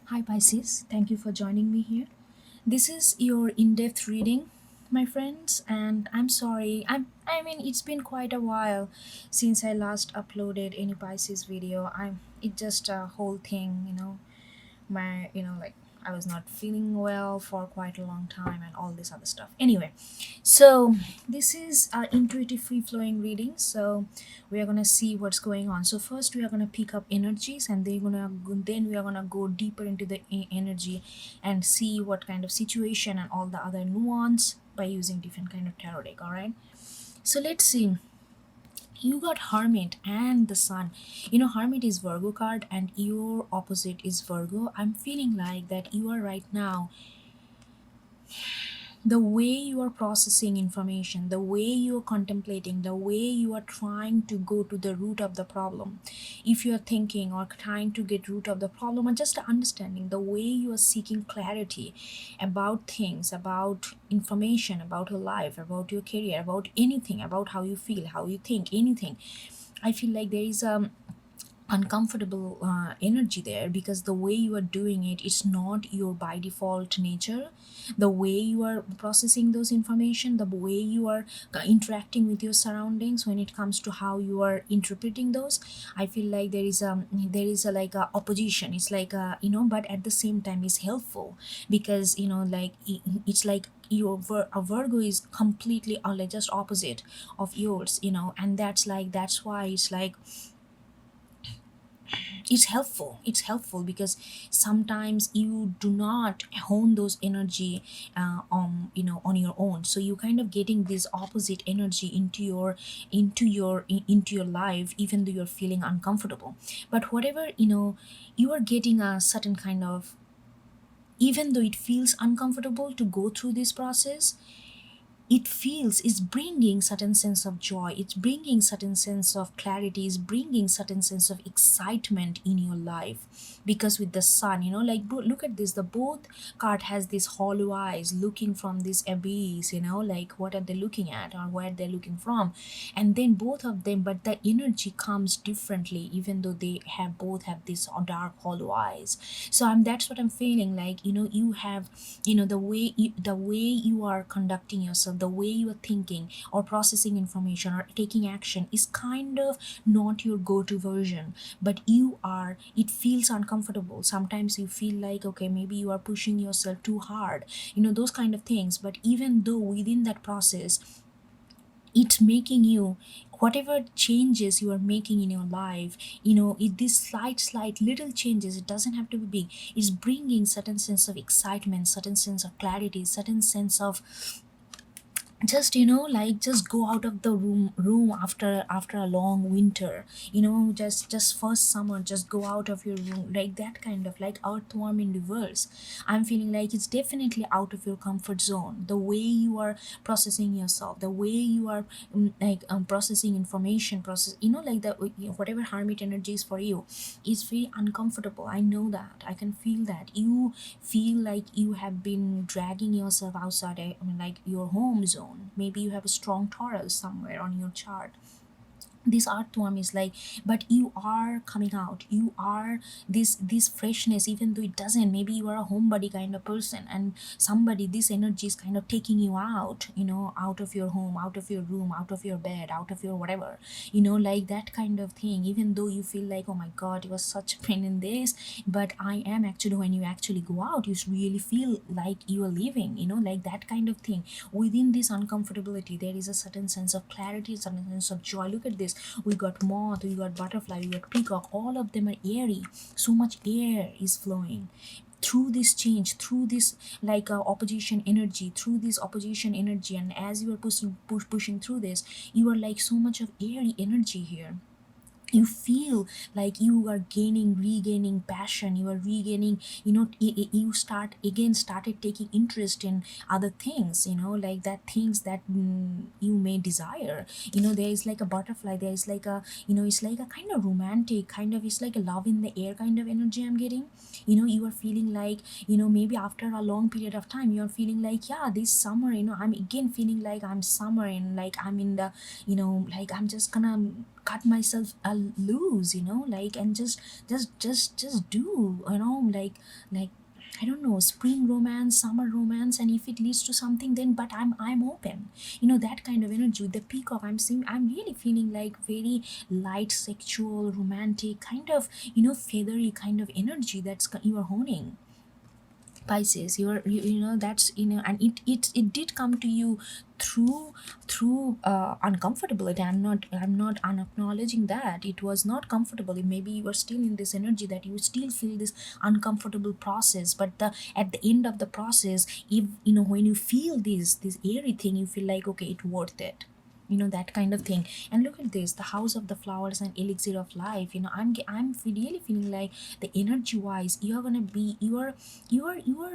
Hi Pisces, thank you for joining me here. This is your in-depth reading, my friends, and I'm sorry. I mean it's been quite a while since I last uploaded any Pisces video. It just a whole thing, my like I was not feeling well for quite a long time and all this other stuff. Anyway, so this is our intuitive free flowing reading. So we are gonna see what's going on. So first we are gonna pick up energies, and then we are gonna go deeper into the energy and see what kind of situation and all the other nuance by using different kind of tarot deck. All right. So let's see. You got Hermit and the Sun. Hermit is Virgo card and your opposite is Virgo. I'm feeling like that you are right now, the way you are processing information, the way you are contemplating, the way you are trying to go to the root of the problem. If you are thinking or trying to get root of the problem or just understanding, the way you are seeking clarity about things, about information, about your life, about your career, about anything, about how you feel, how you think, anything. I feel like there is a uncomfortable energy there, because the way you are doing it is not your by default nature. The way you are processing those information, the way you are interacting with your surroundings, when it comes to how you are interpreting those, I feel like there is a like a opposition. It's like but at the same time it's helpful, because it's like a Virgo is completely like just opposite of yours, and that's why it's helpful because sometimes you do not hone those energy on your own, so you kind of getting this opposite energy into your life, even though you're feeling uncomfortable. But whatever, you are getting a certain kind of, even though it feels uncomfortable to go through this process, it's bringing certain sense of joy, it's bringing certain sense of clarity, it's bringing certain sense of excitement in your life. Because with the Sun, look at this, the both card has this hollow eyes looking from this abyss, like what are they looking at or where they're looking from. And then both of them, but the energy comes differently, even though they have both have this dark hollow eyes. So that's what I'm feeling like. You have, the way you are conducting yourself, the way you are thinking or processing information or taking action is kind of not your go-to version. But it feels uncomfortable. Sometimes you feel like, okay, maybe you are pushing yourself too hard, those kind of things. But even though within that process, it's making you, whatever changes you are making in your life, these slight little changes, it doesn't have to be big, is bringing certain sense of excitement, certain sense of clarity, certain sense of just, just go out of the room after a long winter, just first summer, just go out of your room, like that kind of, like earthworm in reverse. I'm feeling like it's definitely out of your comfort zone, the way you are processing yourself, the way you are processing information, like the, whatever Hermit energy is for you is very uncomfortable. I know that, I can feel that you feel like you have been dragging yourself outside, like your home zone. Maybe you have a strong Taurus somewhere on your chart. This earthworm is like, but you are coming out, you are this freshness, even though it doesn't, maybe you are a homebody kind of person, and somebody, this energy is kind of taking you out, out of your home, out of your room, out of your bed, out of your whatever, like that kind of thing. Even though you feel like, oh my god, it was such a pain in this, but I am actually, when you actually go out, you really feel like you are living, like that kind of thing. Within this uncomfortability, there is a certain sense of clarity, certain sense of joy. Look at this, we got moth, we got butterfly, we got peacock, all of them are airy. So much air is flowing through this change, through this like opposition energy, and as you are pushing through this, you are like so much of airy energy here. You feel like you are regaining passion, you are regaining, you started taking interest in other things, like that things that you may desire. There is like a butterfly, there is like a, it's like a kind of romantic kind of, it's like a love in the air kind of energy I'm getting. You are feeling like, maybe after a long period of time, you're feeling like, yeah, this summer, I'm again feeling like I'm summer, and like I'm in the, like I'm just gonna cut myself loose, like, and just do, like I don't know, spring romance, summer romance, and if it leads to something, then but I'm open. That kind of energy. The peacock, I'm really feeling like very light, sexual, romantic, kind of, feathery kind of energy that's you are honing. Pisces, that's, and it did come to you through uncomfortability. I'm not unacknowledging that it was not comfortable. Maybe you are still in this energy that you still feel this uncomfortable process, but at the end of the process, if when you feel this airy thing, you feel like, okay, it's worth it, that kind of thing. And look at this, the house of the flowers and elixir of life. I'm really feeling like the energy wise, you're gonna be you are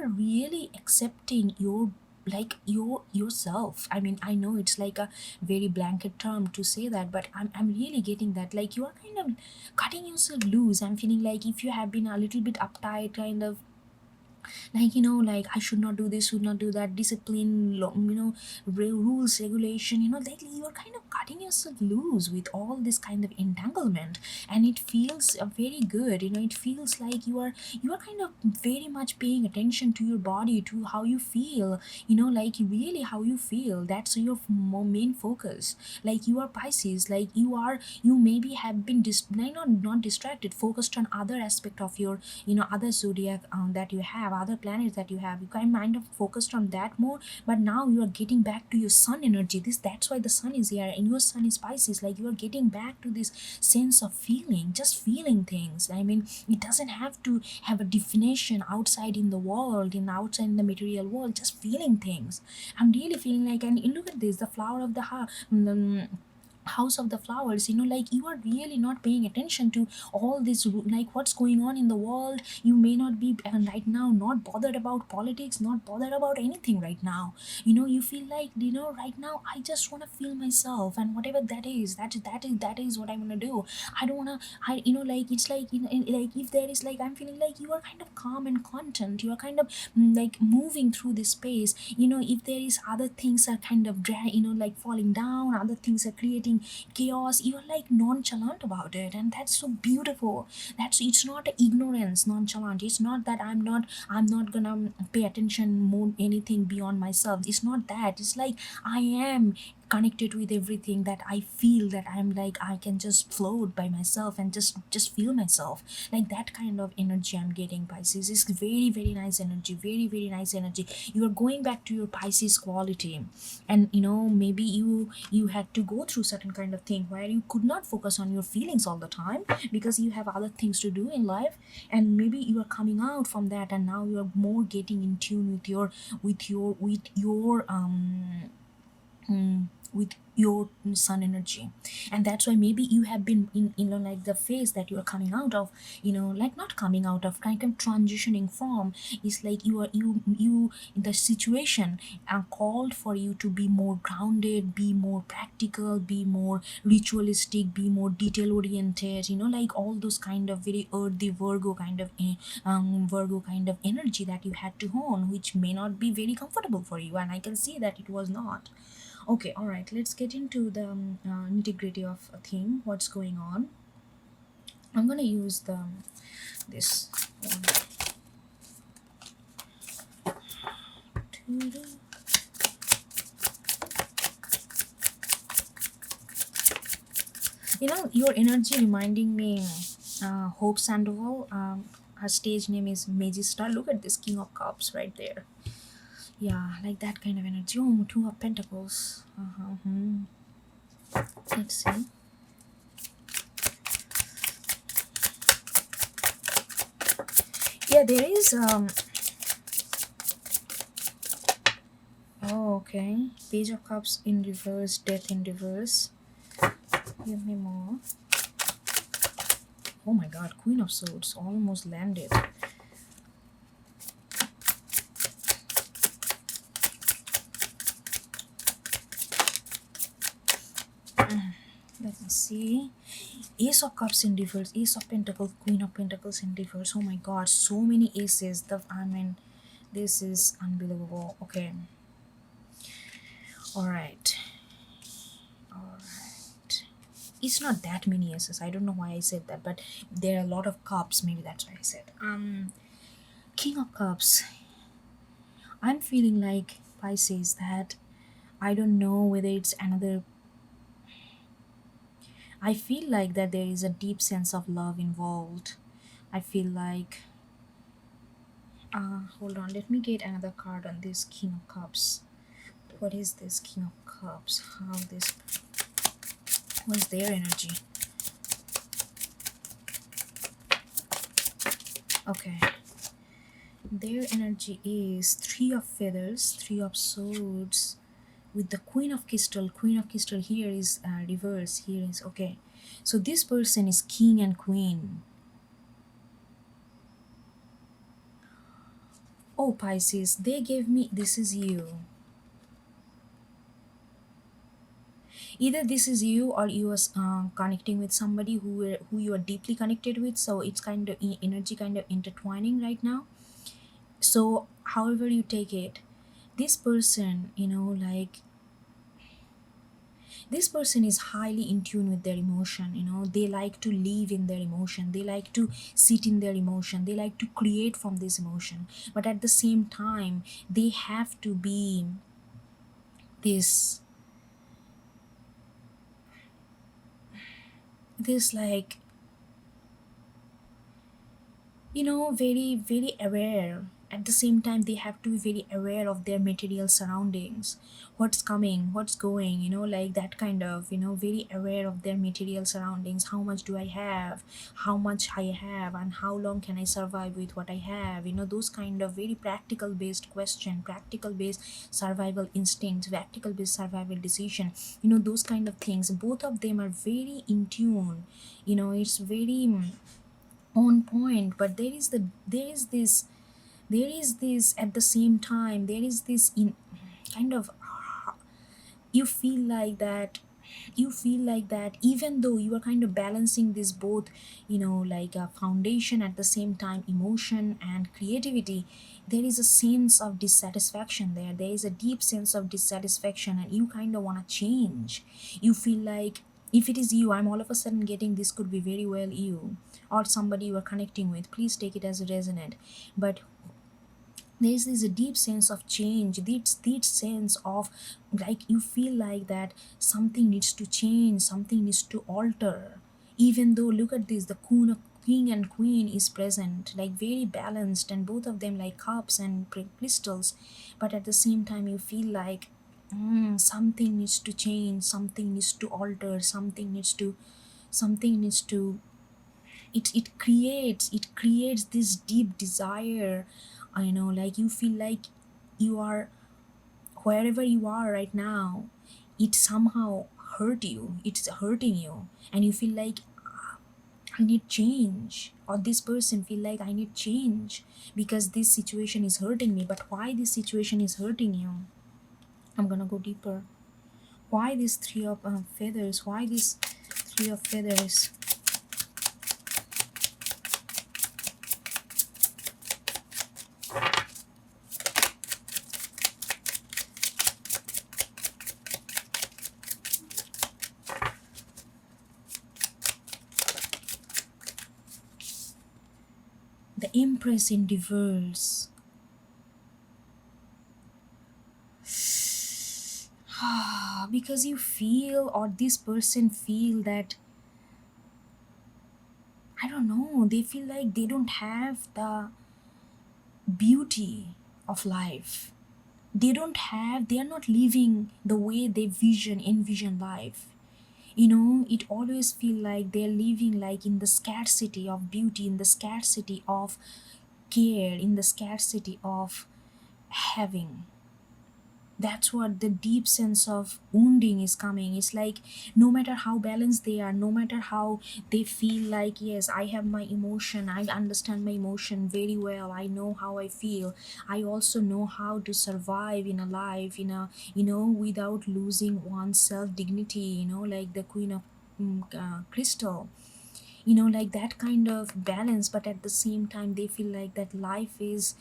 really accepting your, like, yourself. I mean, I know it's like a very blanket term to say that, but I'm really getting that, like, you are kind of cutting yourself loose. I'm feeling like if you have been a little bit uptight, kind of, like, like, I should not do this, should not do that, discipline, rules, regulation, lately you're kind of cutting yourself loose with all this kind of entanglement, and it feels very good. It feels like you are kind of very much paying attention to your body, to how you feel, like really how you feel. That's your main focus. Like, you are Pisces, like, you maybe have been not distracted, focused on other aspect of your, other zodiac, that you have, other planets that you have. You kind of focused on that more, but now you are getting back to your sun energy. That's why the sun is here, and your sun is Pisces. Like, you are getting back to this sense of feeling, just feeling things. I mean, it doesn't have to have a definition outside in the world, outside in the material world, just feeling things. I'm really feeling like, and look at this, the flower of the heart, house of the flowers, like, you are really not paying attention to all this, like, what's going on in the world. You may not be, right now, not bothered about politics, not bothered about anything right now. You feel like, right now, I just want to feel myself, and whatever that is what I'm gonna do. I don't want to, like, it's like, like, if there is, like, I'm feeling like you are kind of calm and content. You are kind of, like, moving through this space. If there is other things are kind of like falling down, other things are creating chaos, you're like nonchalant about it, and that's so beautiful. It's not a ignorance nonchalant. It's not that I'm not gonna pay attention more anything beyond myself. It's not that. It's like, I am connected with everything, that I feel that I'm like, I can just float by myself and just feel myself. Like, that kind of energy I'm getting, Pisces. Is very, very nice energy, very, very nice energy. You are going back to your Pisces quality, and maybe you had to go through certain kind of thing where you could not focus on your feelings all the time, because you have other things to do in life, and maybe you are coming out from that, and now you are more getting in tune with your sun energy. And that's why maybe you have been in, like, the phase that you are coming out of, like, not coming out of, kind of transitioning from, is like, you the situation called for you to be more grounded, be more practical, be more ritualistic, be more detail oriented, like, all those kind of very earthy Virgo kind of energy that you had to hone, which may not be very comfortable for you, and I can see that it was not. Okay, all right, let's get into the nitty-gritty of a thing, what's going on. I'm gonna use this one. Your energy reminding me, Hope Sandoval. Her stage name is Magistar. Look at this King of Cups right there. Yeah, like that kind of energy. Oh, Two of Pentacles. Let's see. Yeah, there is oh, okay. Page of Cups in reverse, Death in reverse. Give me more. Oh my god, Queen of Swords almost landed. Let me see. Ace of Cups in reverse, Ace of Pentacles, Queen of Pentacles in reverse. Oh my god, so many aces. This is unbelievable. Okay. Alright. it's not that many aces. I don't know why I said that, but there are a lot of cups. Maybe that's why I said. King of Cups. I'm feeling like Pisces that I don't know whether it's another. I feel like that there is a deep sense of love involved. I feel like. Hold on. Let me get another card on this King of Cups. What is this King of Cups? How this? What's their energy? Okay. Their energy is Three of Feathers, Three of Swords, with the Queen of Crystal. Queen of Crystal here is reverse. Here is okay. So this person is king and queen. Oh, Pisces, they gave me this is you. Either this is you or you are connecting with somebody who you are deeply connected with. So it's kind of energy kind of intertwining right now. So however you take it, this person, like this person is highly in tune with their emotion. They like to live in their emotion, they like to sit in their emotion, they like to create from this emotion, but at the same time they have to be this like very very aware. At the same time they have to be very aware of their material surroundings, what's coming, what's going, like that kind of, very aware of their material surroundings. How much do I have, how much I have, and how long can I survive with what I have, those kind of very practical based question, practical based survival instincts, practical based survival decision, those kind of things. Both of them are very in tune. It's very on point, but there is this at the same time, there is this in kind of, you feel like that, even though you are kind of balancing this both, like a foundation, at the same time emotion and creativity, there is a sense of dissatisfaction there is a deep sense of dissatisfaction, and you kind of want to change. You feel like, if it is you, I'm all of a sudden getting this could be very well you or somebody you are connecting with, please take it as a resonant. But there's this deep sense of change, this deep sense of, like, you feel like that something needs to change, something needs to alter. Even though, look at this, the king and queen is present, like very balanced, and both of them like cups and crystals. But at the same time you feel like, something needs to change, something needs to alter, something needs to it creates this deep desire. I know, like, you feel like you are, wherever you are right now, it somehow it's hurting you, and you feel like, I need change, or this person feel like, I need change because this situation is hurting me. But why this situation is hurting you? I'm gonna go deeper. Why this three of feathers? Why this three of feathers? The Empress in reverse. Because you feel, or this person feel that, I don't know, they feel like they don't have the beauty of life. They are not living the way they envision life. It always feel like they're living like in the scarcity of beauty, in the scarcity of care, in the scarcity of having. That's what the deep sense of wounding is coming. It's like, no matter how balanced they are, no matter how they feel like, yes, I have my emotion, I understand my emotion very well, I know how I feel, I also know how to survive in a life, without losing one's self dignity, like the Queen of Crystal. like that kind of balance. But at the same time they feel like that life is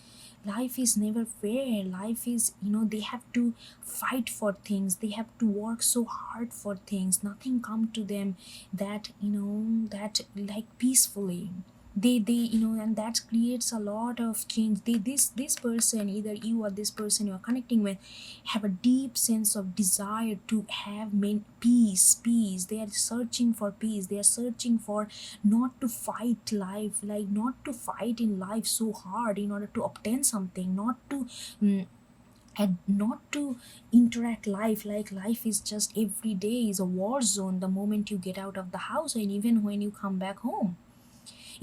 never fair. Life is, they have to fight for things, they have to work so hard for things, nothing come to them that, that like peacefully. They and that creates a lot of change. This person, either you or this person you are connecting with, have a deep sense of desire to have peace. They are searching for peace, they are searching for not to fight life, like not to fight in life so hard in order to obtain something, not to and not to interact life like life is just every day is a war zone the moment you get out of the house and even when you come back home.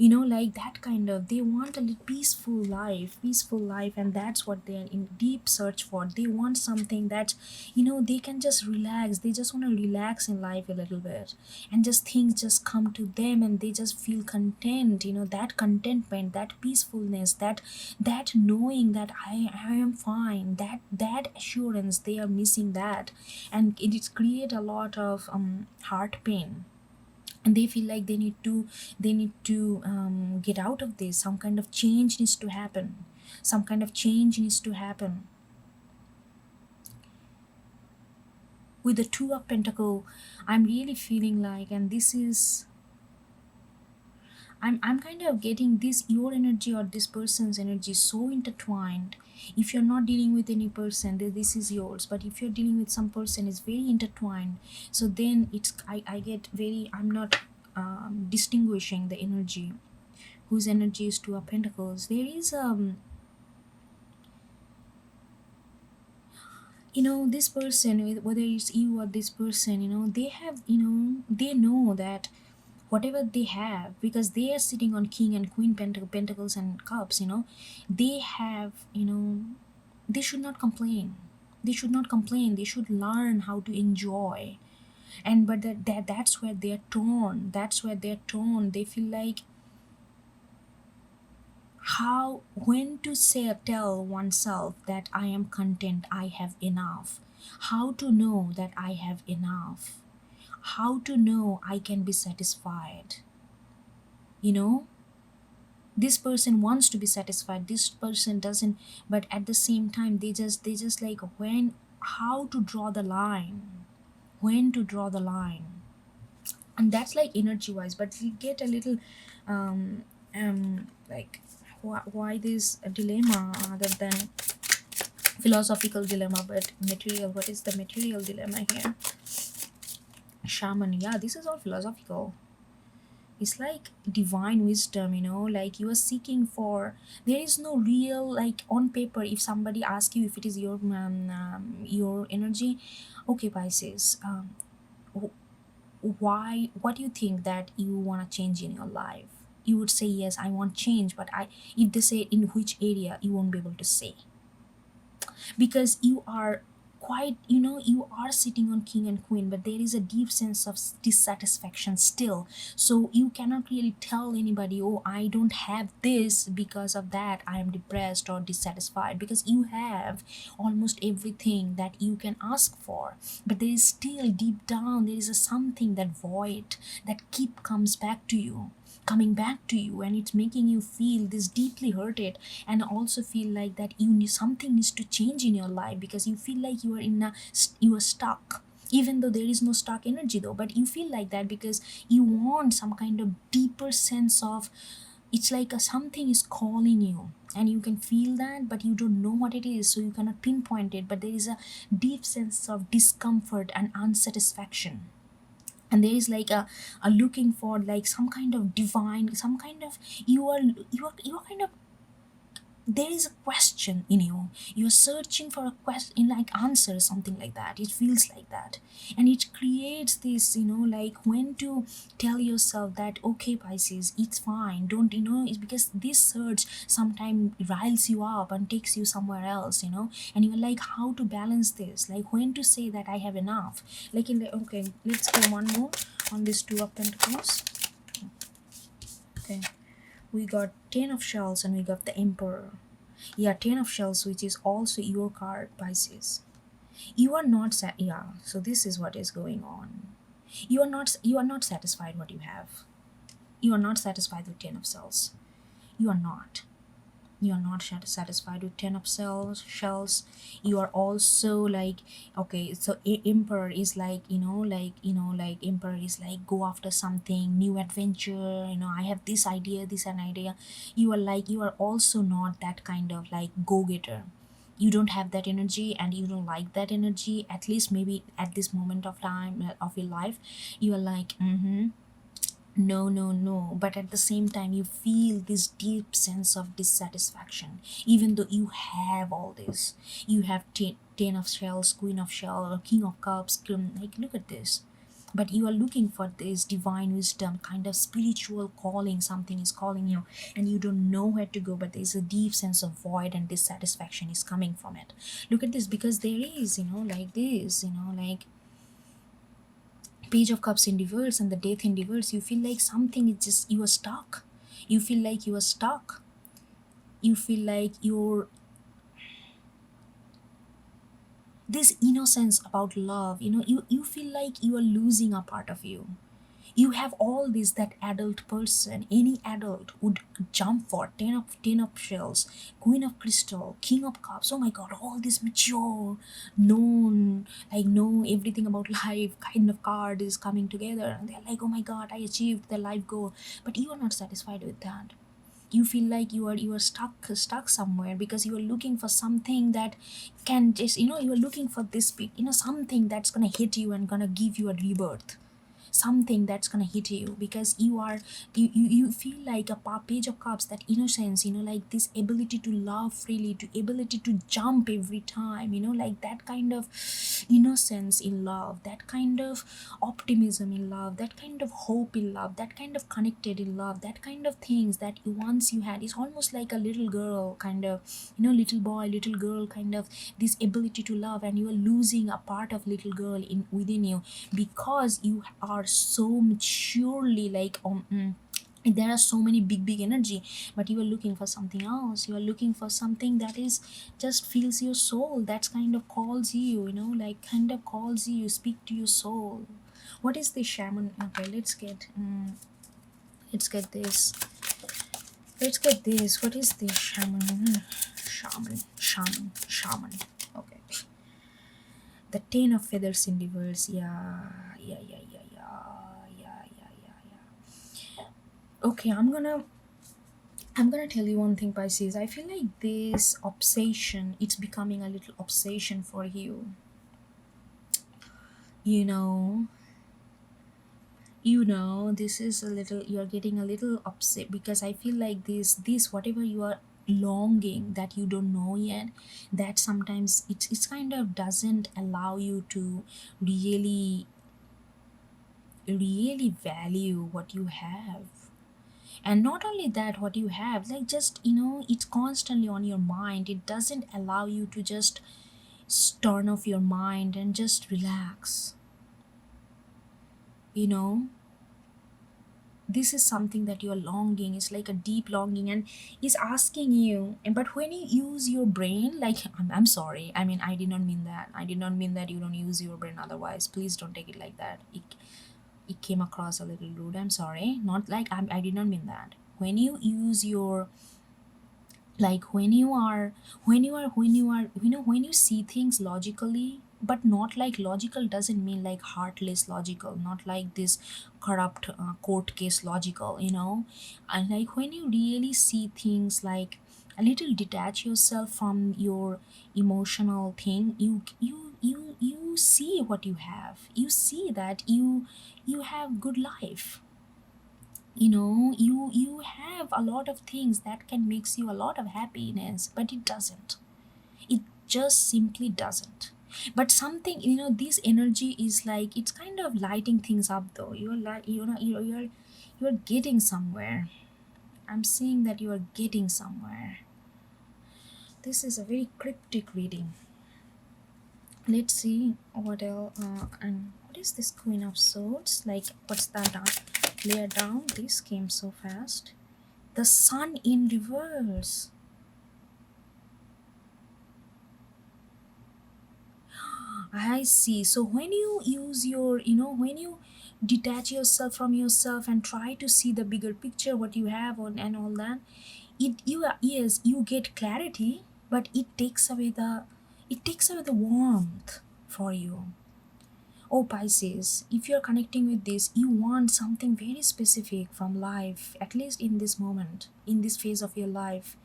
Like that kind of, they want a peaceful life, and that's what they're in deep search for. They want something that, they can just relax, they just want to relax in life a little bit, and just things just come to them and they just feel content. That contentment, that peacefulness, that knowing that I am fine, that assurance, they are missing that. And it create a lot of heart pain, and they feel like they need to get out of this. Some kind of change needs to happen, some kind of change needs to happen. With the two of pentacle, I'm really feeling like, and this is, I'm kind of getting this, your energy or this person's energy so intertwined. If you're not dealing with any person, this is yours, but if you're dealing with some person, it's very intertwined. So then I get very, I'm not distinguishing the energy, whose energy is two of pentacles. There is this person, whether it's you or this person, they have, they know that whatever they have, because they are sitting on king and queen pentacles and cups, they have, they should not complain. They should learn how to enjoy. And but that's where they're torn. They feel like how, when to say, tell oneself that I am content, I have enough. How to know that I have enough. How to know I can be satisfied. you know this person wants to be satisfied, this person doesn't. But at the same time they just like, when, how to draw the line, when to draw the line. And that's like energy wise. But we get a little like, why this dilemma, other than philosophical dilemma, but material. What is the material dilemma here? Shaman, yeah, this is all philosophical. It's like divine wisdom, like you are seeking for. There is no real, like on paper, if somebody asks you if it is your energy, okay, Pisces, why, what do you think that you want to change in your life? You would say yes, I want change. But if they say in which area, you won't be able to say, because you are quite, you are sitting on king and queen, but there is a deep sense of dissatisfaction still. So you cannot really tell anybody, oh, I don't have this, because of that I am depressed or dissatisfied, because you have almost everything that you can ask for. But there is still deep down, there is a something, that void that keep comes back to you, coming back to you, and it's making you feel this deeply hurted, and also feel like that you need, something needs to change in your life, because you feel like you are you are stuck, even though there is no stuck energy though. But you feel like that because you want some kind of deeper sense of, it's like something is calling you, and you can feel that, but you don't know what it is, so you cannot pinpoint it. But there is a deep sense of discomfort and unsatisfaction, and there is like a looking for like some kind of divine, some kind of, you are kind of, there is a question in you, you're searching for a question, like answer, something like that. It feels like that, and it creates this, like when to tell yourself that, okay, Pisces, it's fine, don't, it's because this search sometimes riles you up and takes you somewhere else, and you're like, how to balance this, like when to say that I have enough. Like in the, okay, let's go one more on this two of pentacles. Okay, we got 10 of shells and we got the emperor. Yeah, 10 of shells, which is also your card, Pisces. You are not yeah, so this is what is going on. You are not satisfied what you have. You are not satisfied with 10 of shells. You are not. You are not satisfied with 10 of shells. You are also like, okay, so emperor is like, like emperor is like, go after something new, adventure, I have this idea, this an idea. You are like, you are also not that kind of like go-getter. You don't have that energy, and you don't like that energy, at least maybe at this moment of time of your life. You are like, no, no, no, but at the same time you feel this deep sense of dissatisfaction, even though you have all this. You have ten of shells, queen of shells, king of cups, like, look at this. But you are looking for this divine wisdom, kind of spiritual calling. Something is calling you, and you don't know where to go, but there's a deep sense of void and dissatisfaction is coming from it. Look at this, because there is, like this, like page of cups in reverse and the death in reverse. You feel like something is just, you are stuck. You feel like you are stuck. You feel like you're, this innocence about love, you feel like you are losing a part of you. You have all this, that adult person, any adult would jump for 10 of shells, queen of crystal, king of cups. Oh my god, all this mature, known, like know everything about life kind of card is coming together, and they're like, oh my god, I achieved the life goal. But you are not satisfied with that. You feel like you are stuck somewhere, because you are looking for something that can just, you are looking for this big, something that's gonna hit you and gonna give you a rebirth, something that's gonna hit you, because you feel like a page of cups, that innocence, like this ability to love freely, to ability to jump every time, like that kind of innocence in love, that kind of optimism in love, that kind of hope in love, that kind of connected in love, that kind of things that once you had. It's almost like a little girl kind of, little boy, little girl kind of, this ability to love, and you are losing a part of little girl in within you, because you are so maturely like, there are so many big energy, but you are looking for something else. You are looking for something that is just feels your soul, that's kind of calls you, like kind of calls you, speak to your soul. What is the shaman? Okay, let's get this. What is the shaman? Shaman. Okay, the 10 of feathers in reverse. Yeah. Okay, I'm gonna tell you one thing, Pisces. I feel like this obsession, it's becoming a little obsession for you. You know, this is a little, you're getting a little upset, because I feel like this whatever you are longing that you don't know yet, that sometimes it's kind of doesn't allow you to really value what you have. And not only that, what you have, like, just, it's constantly on your mind. It doesn't allow you to just turn off your mind and just relax. you know this is something that you're longing. It's like a deep longing, and it's asking you. And but when you use your brain, like, I'm sorry, I mean, I did not mean that you don't use your brain. Otherwise, please don't take it like that. It came across a little rude. I'm sorry. Not like, I did not mean that. When you use your, like, when you see things logically, but not like logical doesn't mean like heartless logical, not like this corrupt court case logical, and like when you really see things like a little, detach yourself from your emotional thing. You see what you have. You see that you have good life. You have a lot of things that can mix you a lot of happiness, but it doesn't. It just simply doesn't. But something, this energy is like, it's kind of lighting things up, though. You're like, you're getting somewhere. I'm seeing that you are getting somewhere. This is a very cryptic reading. Let's see what else. And what is this Queen of Swords? Like, what's that down? Layer down. This came so fast. The Sun in reverse. I see. So when you use your, when you detach yourself from yourself and try to see the bigger picture, what you have on and all that, yes, you get clarity, but it takes away the warmth for you. Oh, Pisces, if you're connecting with this, you want something very specific from life, at least in this moment, in this phase of your life.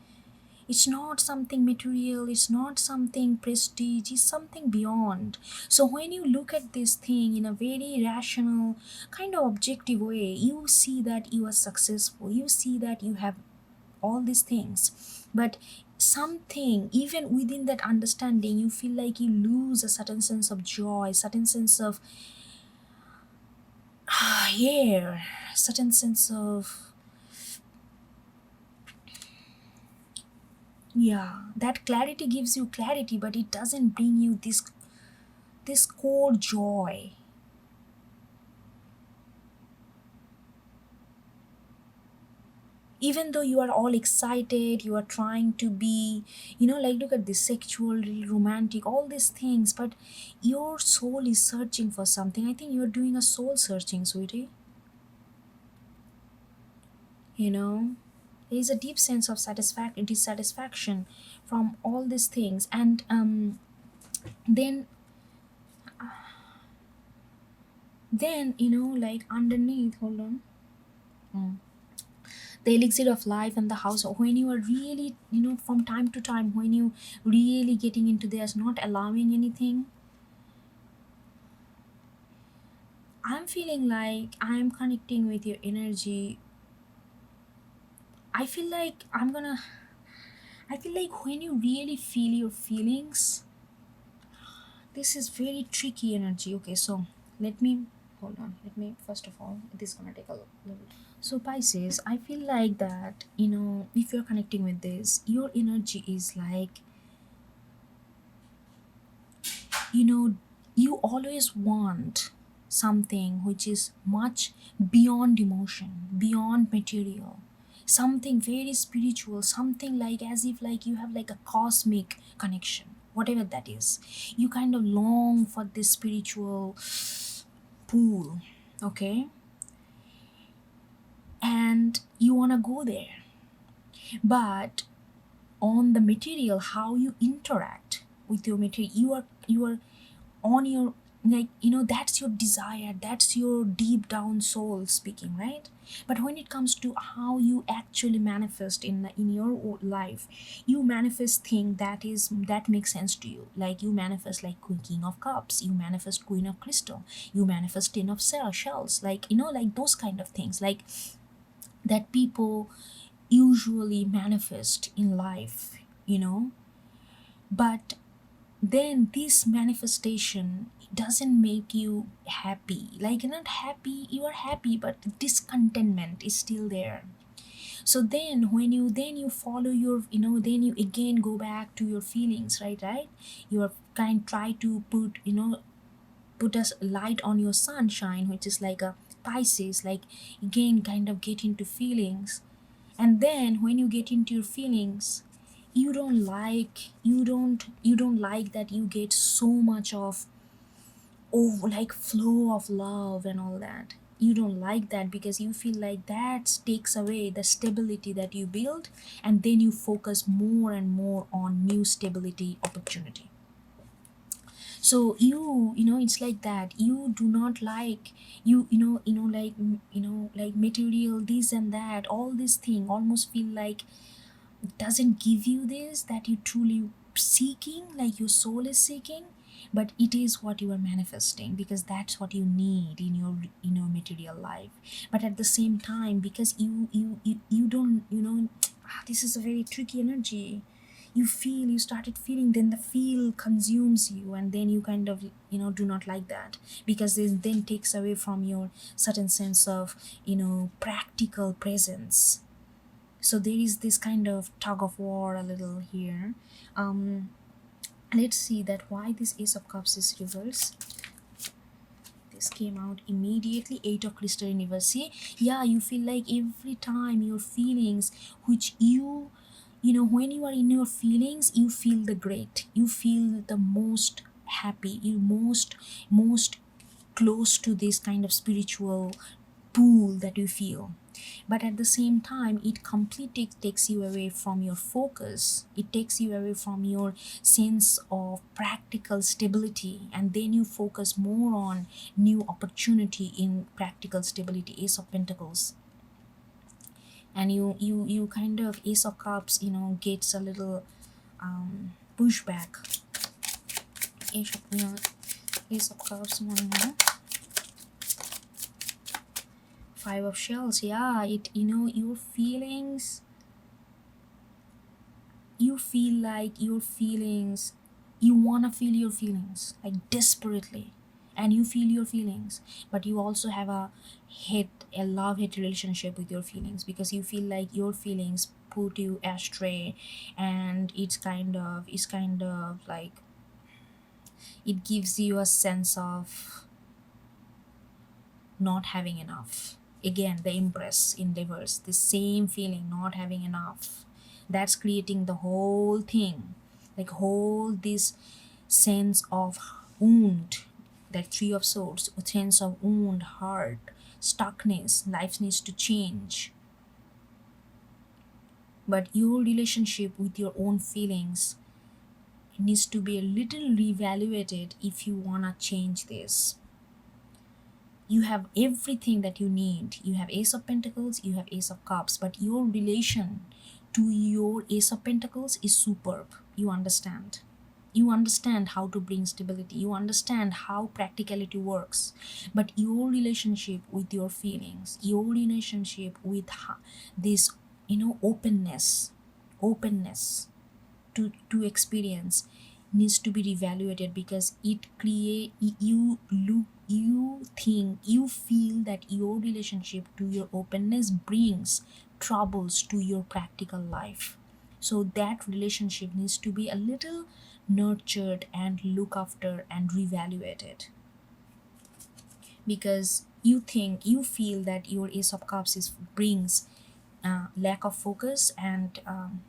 It's not something material, it's not something prestige, it's something beyond. So when you look at this thing in a very rational, kind of objective way, you see that you are successful, you see that you have all these things. But something, even within that understanding, you feel like you lose a certain sense of joy, certain sense of yeah, certain sense of, yeah, that clarity gives you clarity, but it doesn't bring you this core joy. Even though you are all excited, you are trying to be, like, look at this sexual, romantic, all these things, but your soul is searching for something. I think you're doing a soul searching, sweetie. you know there is a deep sense of dissatisfaction from all these things. And then like underneath, hold on. Mm. The elixir of life and the house, when you are really, from time to time, when you really getting into this, not allowing anything, I'm feeling like I'm connecting with your energy. I feel like when you really feel your feelings, this is very tricky energy. Okay, so let me hold on. Let me first of all, this is gonna take a little. So Pisces, I feel like that, if you're connecting with this, your energy is like, you know you always want something which is much beyond emotion, beyond material, something very spiritual, something like as if like you have like a cosmic connection, whatever that is. You kind of long for this spiritual pool, okay, and you want to go there. But on the material, how you interact with your material, you are on your, like, that's your desire, that's your deep down soul speaking, right? But when it comes to how you actually manifest in your life, you manifest thing that makes sense to you. Like you manifest like king of cups, you manifest queen of crystal, you manifest ten of shells, like, like those kind of things, like that people usually manifest in life, but then this manifestation doesn't make you happy. Like you're not happy, you are happy, but discontentment is still there. So then when you follow your, then you again go back to your feelings, right? You are kind try to put a light on your sunshine, which is like a Pisces, like again kind of get into feelings. And then when you get into your feelings, you don't like that you get so much of, oh, like flow of love and all that. You don't like that because you feel like that takes away the stability that you build, and then you focus more and more on new stability opportunity. So it's like that. You do not like, like material, this and that, all this thing almost feel like doesn't give you this that you truly seeking, like your soul is seeking. But it is what you are manifesting because that's what you need in your material life. But at the same time, because you don't, this is a very tricky energy. You started feeling, then the feel consumes you, and then you kind of, do not like that, because this then takes away from your certain sense of, practical presence. So there is this kind of tug of war a little here. um let's see that why this ace of cups is reversed. This came out immediately, eight of crystal in reverse. See, yeah, you feel like every time your feelings, which when you are in your feelings, you feel the most happy, you most close to this kind of spiritual pool that you feel. But at the same time, it completely takes you away from your focus. It takes you away from your sense of practical stability, and then you focus more on new opportunity in practical stability. Ace of Pentacles. And you kind of, Ace of Cups, gets a little pushback. Ace of Cups, one more. Five of Shells. Yeah, it, your feelings, you feel like your feelings, you want to feel your feelings like desperately, and you feel your feelings, but you also have a love-hate relationship with your feelings, because you feel like your feelings put you astray, and it's kind of like, it gives you a sense of not having enough. Again, the Empress in reverse, the same feeling, not having enough. That's creating the whole thing, like whole this sense of wound, that Three of Swords, a sense of wound, heart, stuckness, life needs to change. But your relationship with your own feelings needs to be a little reevaluated if you wanna change this. You have everything that you need. You have Ace of Pentacles, you have Ace of Cups, but your relation to your Ace of Pentacles is superb. You understand. You understand how to bring stability. You understand how practicality works. But your relationship with your feelings, your relationship with this, openness to experience needs to be reevaluated, because it create you look you think you feel that your relationship to your openness brings troubles to your practical life. So that relationship needs to be a little nurtured and look after and reevaluated, because you feel that your Ace of Cups brings lack of focus, and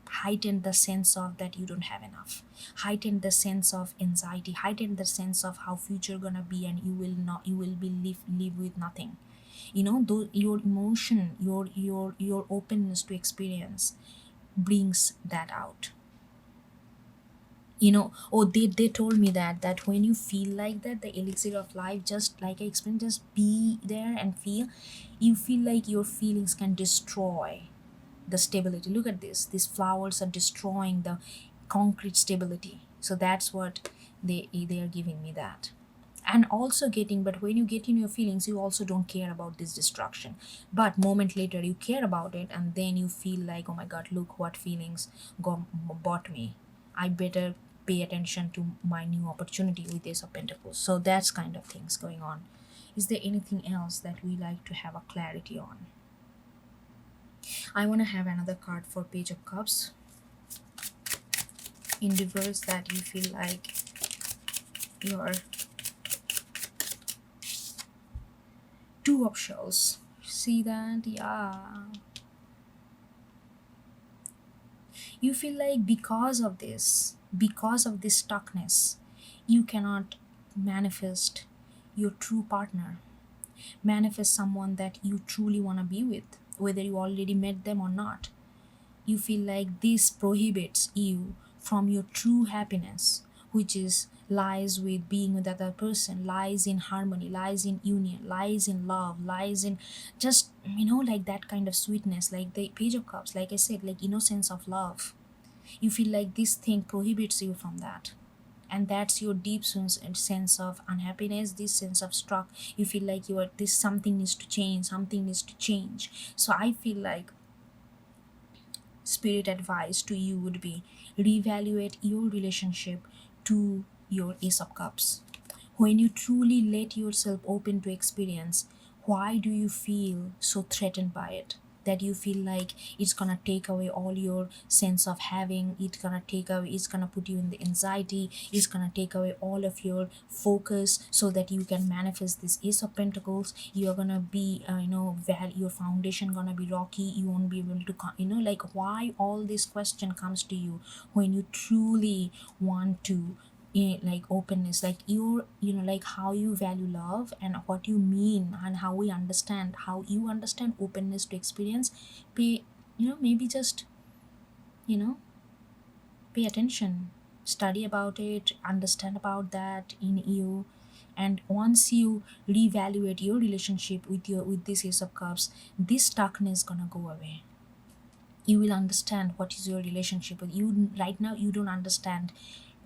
heighten the sense of that you don't have enough, heighten the sense of anxiety, heighten the sense of how future gonna be, and you will be live with nothing. Though your emotion, your openness to experience brings that out. Oh, they told me that when you feel like that, the elixir of life, just like I explained, just be there and feel. You feel like your feelings can destroy the stability. Look at this, these flowers are destroying the concrete stability. So that's what they are giving me that. And also getting, but when you get in your feelings, you also don't care about this destruction, but moment later you care about it, and then you feel like, oh my god, look what feelings bought me. I better pay attention to my new opportunity with Ace of Pentacles. So that's kind of things going on. Is there anything else that we like to have a clarity on? I want to have another card for Page of Cups in reverse, that you feel like you're Two of Shells. See that? Yeah. You feel like because of this stuckness, you cannot manifest your true partner, manifest someone that you truly want to be with, whether you already met them or not. You feel like this prohibits you from your true happiness, which is lies with being with the other person, lies in harmony, lies in union, lies in love, lies in just, like that kind of sweetness, like the Page of Cups, like I said, like innocence of love. You feel like this thing prohibits you from that, and that's your deep sense of unhappiness, this sense of struck. You feel like you are this, something needs to change, something needs to change. So I feel like spirit advice to you would be, reevaluate your relationship to your Ace of Cups. When you truly let yourself open to experience, why do you feel so threatened by it, that you feel like it's gonna take away all your sense of having, it's gonna put you in the anxiety, it's gonna take away all of your focus, so that you can manifest this Ace of Pentacles. You're gonna be your foundation gonna be rocky, you won't be able to like, why all this question comes to you when you truly want to like openness, like your, like how you value love and what you mean and how we understand, how you understand openness to experience. Pay, maybe just, you know pay attention, study about it, understand about that in you. And once you reevaluate your relationship with this Ace of Cups, this stuckness gonna go away. You will understand what is your relationship with you. Right now you don't understand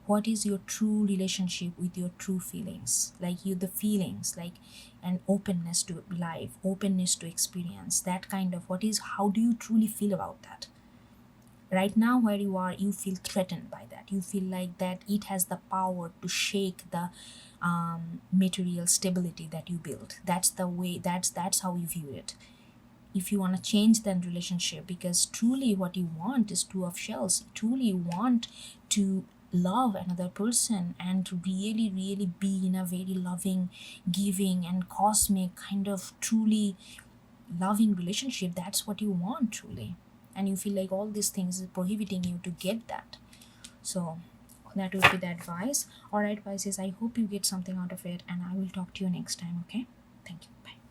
what is your true relationship with your true feelings, like you, the feelings, like an openness to life, openness to experience, that kind of, what is, how do you truly feel about that? Right now where you are, you feel threatened by that, you feel like that it has the power to shake the material stability that you built. That's the way, that's how you view it. If you want to change that relationship, because truly what you want is two of shells, you truly want to love another person and to really really be in a very loving, giving and cosmic kind of truly loving relationship, that's what you want truly. And you feel like all these things is prohibiting you to get that. So that would be the advice. All right, Pisces, I hope you get something out of it, and I will talk to you next time. Okay, thank you, bye.